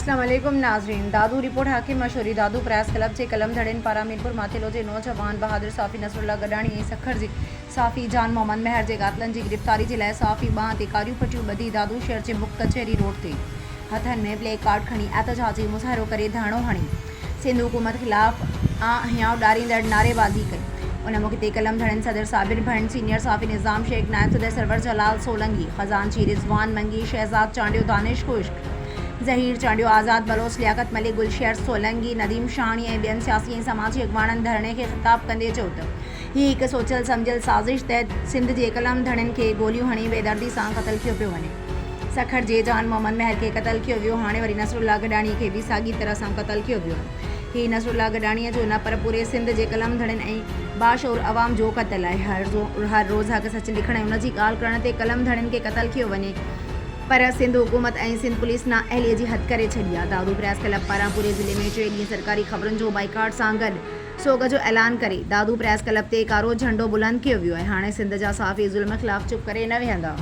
अस्सलाम वालेकुम नाज़रीन। दादू रिपोर्ट हाकिम मशहूरी दादू प्रेस क्लब से कलम धड़न पारा मीरपुर माथेलो जे नौजवान बहादुर साफ़ी नसरुल्ला गडाणी ऐं सखर जे साफ़ी जान मोहम्मद महर जे कातलनि जी गिरफ़्तारी जे लाइ साफ़ी बांह ते कारियूं पटियूं ॿधी दादू शहर जे मुख्य कचहरी रोड ते हथनि में प्ले कार्ड खणी एहतजाजी मुज़ाहिरो करे धारणो हणी सिंध हुकूमत ख़िलाफ़ हियांव ॾारींदड़ नारेबाज़ी कई। उन मौक़े ते कलम धड़न सदर साबिर भंड, सीनियर साफ़ी निज़ाम शेख, नायब सदर सरवर जलाल सोलंगी, ख़जानची रिज़वान मंगी, शहजाद चांडियो, दानिश खुश्क, ज़हीर चांडियो, आज़ाद बलोच, लियाकत मलिक, गुलशहर सोलंगी, नदीम शाहणी ऐं ॿियनि सियासी ऐं समाजी अॻवाननि धरणे खे ख़िताब कंदे चयो त हीअ हिकु सोचियल सम्झियल साज़िश तहत सिंध जे कलम धड़नि खे गोलियूं हणी बेदर्दी सां क़तल कयो पियो वञे। सखर जे जान मोहम्मद महर खे क़तल कयो वियो, हाणे वरी नसरुल्ला गडाणी खे बि साॻी तरह सां क़तल कयो वियो। हीअ नसरुल्ला गडाणीअ जो न पर पूरे सिंध जे कलम धड़नि ऐं बाशऊर अवाम जो क़तल आहे। हर रोज़ हक़ सच लिखण ऐं उनजी ॻाल्हि करण ते कलम धड़नि खे क़तल कयो वञे, पर सिंध हुकूमत ऐं सिंध पुलिस ना अहलिय जी हद करे छॾी आहे। दादू प्रेस क्लब पारां पूरे ज़िले में 3 ॾींहं सरकारी ख़बरुनि जो बाइकाट सां गॾु सोग जो ऐलान करे दादू प्रेस क्लब ते कारो झंडो बुलंद कयो वियो आहे। हाणे सिंध जा साफ़ी ज़ुल्म ख़िलाफ़ चुप करे न विहंदा।